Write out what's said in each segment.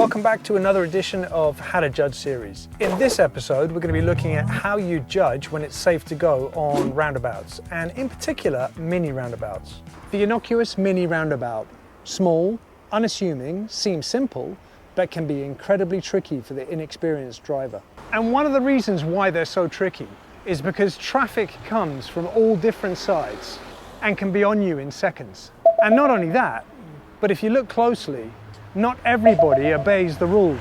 Welcome back to another edition of How to Judge series. In this episode, we're going to be looking at how you judge when it's safe to go on roundabouts, and in particular, mini roundabouts. The innocuous mini roundabout, small, unassuming, seems simple, but can be incredibly tricky for the inexperienced driver. And one of the reasons why they're so tricky is because traffic comes from all different sides and can be on you in seconds. And not only that, but if you look closely, not everybody obeys the rules.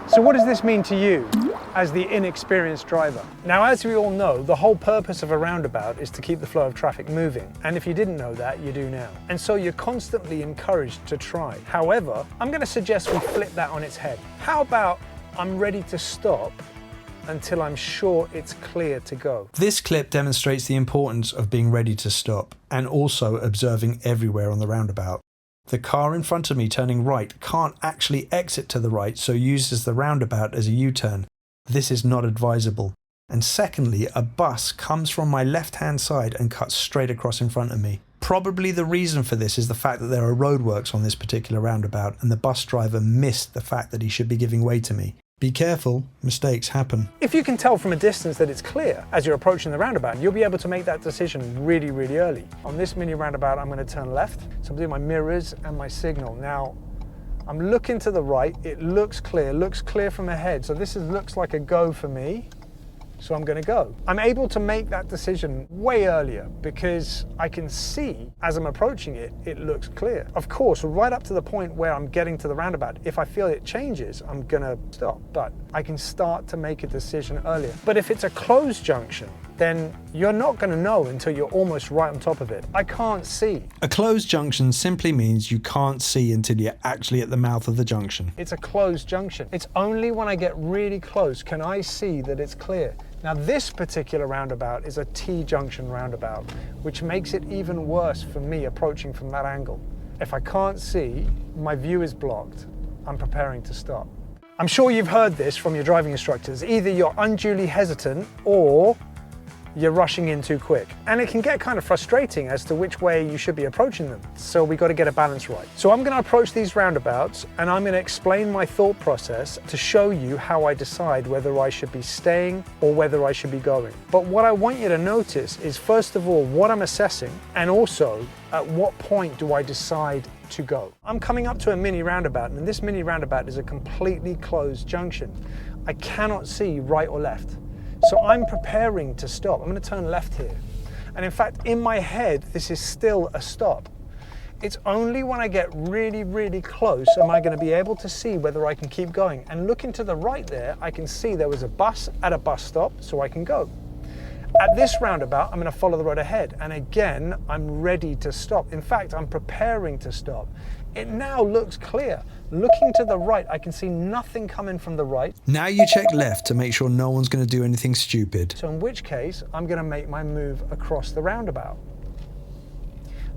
So what does this mean to you as the inexperienced driver? Now, as we all know, the whole purpose of a roundabout is to keep the flow of traffic moving. And if you didn't know that, you do now. And so you're constantly encouraged to try. However, I'm going to suggest we flip that on its head. How about I'm ready to stop until I'm sure it's clear to go? This clip demonstrates the importance of being ready to stop and also observing everywhere on the roundabout. The car in front of me turning right can't actually exit to the right, so uses the roundabout as a U-turn. This is not advisable. And secondly, a bus comes from my left-hand side and cuts straight across in front of me. Probably the reason for this is the fact that there are roadworks on this particular roundabout, and the bus driver missed the fact that he should be giving way to me. Be careful, mistakes happen. If you can tell from a distance that it's clear as you're approaching the roundabout, you'll be able to make that decision really, really early. On this mini roundabout, I'm going to turn left. So I'm doing my mirrors and my signal. Now, I'm looking to the right. It looks clear from ahead. So this looks like a go for me. So I'm going to go. I'm able to make that decision way earlier because I can see as I'm approaching it, it looks clear. Of course, right up to the point where I'm getting to the roundabout, if I feel it changes, I'm going to stop. But I can start to make a decision earlier. But if it's a closed junction, then you're not going to know until you're almost right on top of it. I can't see. A closed junction simply means you can't see until you're actually at the mouth of the junction. It's a closed junction. It's only when I get really close can I see that it's clear. Now, this particular roundabout is a T-Junction Roundabout, which makes it even worse for me approaching from that angle. If I can't see, my view is blocked. I'm preparing to stop. I'm sure you've heard this from your driving instructors. Either you're unduly hesitant or you're rushing in too quick. And it can get kind of frustrating as to which way you should be approaching them. So we got to get a balance right. So I'm going to approach these roundabouts and I'm going to explain my thought process to show you how I decide whether I should be staying or whether I should be going. But what I want you to notice is, first of all, what I'm assessing, and also at what point do I decide to go. I'm coming up to a mini roundabout, and this mini roundabout is a completely closed junction. I cannot see right or left. So I'm preparing to stop. I'm going to turn left here. And in fact, in my head, this is still a stop. It's only when I get really, really close am I going to be able to see whether I can keep going. And looking to the right there, I can see there was a bus at a bus stop, so I can go. At this roundabout, I'm going to follow the road ahead. And again, I'm ready to stop. In fact, I'm preparing to stop. It now looks clear. Looking to the right, I can see nothing coming from the right. Now you check left to make sure no one's going to do anything stupid. So in which case, I'm going to make my move across the roundabout.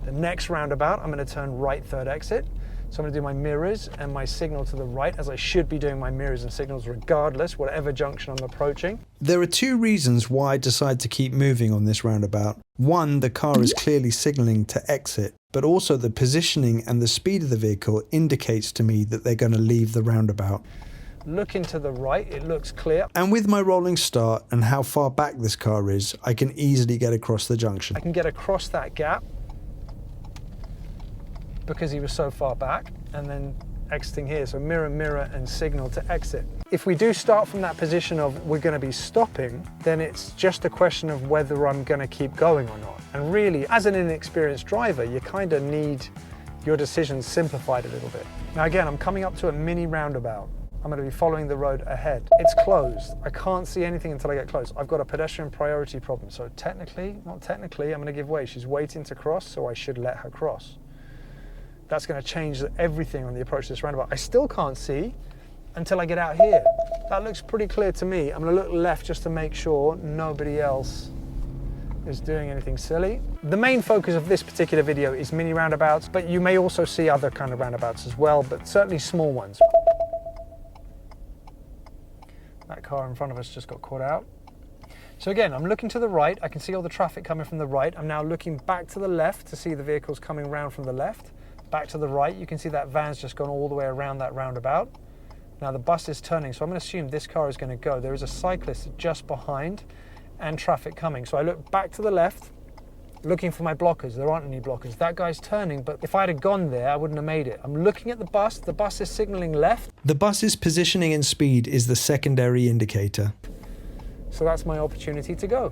The next roundabout, I'm going to turn right, third exit. So I'm going to do my mirrors and my signal to the right, as I should be doing my mirrors and signals regardless, whatever junction I'm approaching. There are two reasons why I decide to keep moving on this roundabout. One, the car is clearly signaling to exit, but also the positioning and the speed of the vehicle indicates to me that they're going to leave the roundabout. Looking to the right, it looks clear. And with my rolling start and how far back this car is, I can easily get across the junction. I can get across that gap because he was so far back, and then exiting here. So mirror, mirror, and signal to exit. If we do start from that position of we're going to be stopping, then it's just a question of whether I'm going to keep going or not. And really, as an inexperienced driver, you kind of need your decisions simplified a little bit. Now again, I'm coming up to a mini roundabout. I'm going to be following the road ahead. It's closed. I can't see anything until I get close. I've got a pedestrian priority problem. So technically, not technically, I'm going to give way. She's waiting to cross, so I should let her cross. That's going to change everything on the approach to this roundabout. I still can't see until I get out here. That looks pretty clear to me. I'm going to look left just to make sure nobody else is doing anything silly. The main focus of this particular video is mini roundabouts, but you may also see other kind of roundabouts as well, but certainly small ones. That car in front of us just got caught out. So again, I'm looking to the right. I can see all the traffic coming from the right. I'm now looking back to the left to see the vehicles coming round from the left. Back to the right, you can see that van's just gone all the way around that roundabout. Now the bus is turning, so I'm going to assume this car is going to go. There is a cyclist just behind and traffic coming. So I look back to the left, looking for my blockers. There aren't any blockers. That guy's turning, but if I had gone there, I wouldn't have made it. I'm looking at the bus. The bus is signaling left. The bus's positioning and speed is the secondary indicator. So that's my opportunity to go.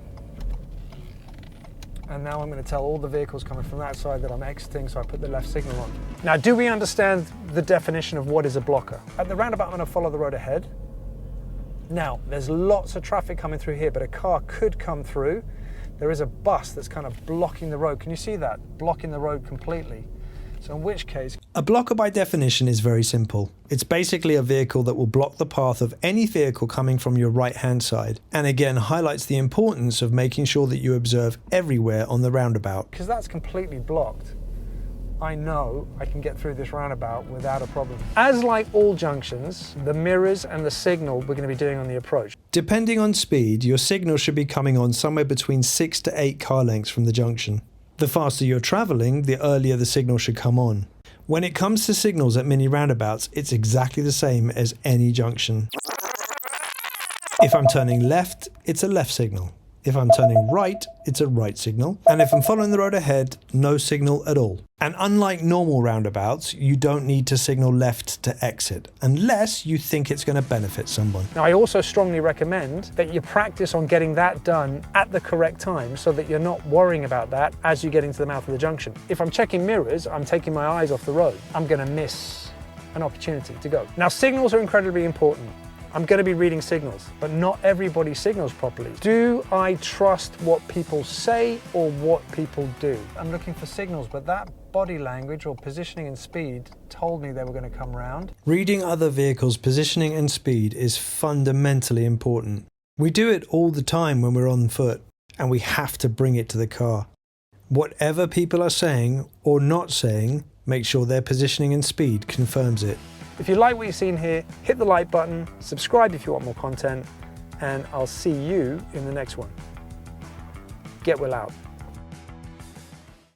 And now I'm going to tell all the vehicles coming from that side that I'm exiting, so I put the left signal on. Now, do we understand the definition of what is a blocker? At the roundabout, I'm going to follow the road ahead. Now, there's lots of traffic coming through here, but a car could come through. There is a bus that's kind of blocking the road. Can you see that? Blocking the road completely. So in which case... A blocker by definition is very simple. It's basically a vehicle that will block the path of any vehicle coming from your right-hand side, and again highlights the importance of making sure that you observe everywhere on the roundabout. Because that's completely blocked, I know I can get through this roundabout without a problem. As like all junctions, the mirrors and the signal we're going to be doing on the approach. Depending on speed, your signal should be coming on somewhere between 6 to 8 car lengths from the junction. The faster you're travelling, the earlier the signal should come on. When it comes to signals at mini roundabouts, it's exactly the same as any junction. If I'm turning left, it's a left signal. If I'm turning right, it's a right signal. And if I'm following the road ahead, no signal at all. And unlike normal roundabouts, you don't need to signal left to exit, unless you think it's going to benefit someone. Now, I also strongly recommend that you practice on getting that done at the correct time so that you're not worrying about that as you get into the mouth of the junction. If I'm checking mirrors, I'm taking my eyes off the road. I'm going to miss an opportunity to go. Now, signals are incredibly important. I'm going to be reading signals, but not everybody signals properly. Do I trust what people say or what people do? I'm looking for signals, but that body language or positioning and speed told me they were going to come round. Reading other vehicles' positioning and speed is fundamentally important. We do it all the time when we're on foot, and we have to bring it to the car. Whatever people are saying or not saying, make sure their positioning and speed confirms it. If you like what you've seen here, hit the like button, subscribe if you want more content, and I'll see you in the next one. Get well out.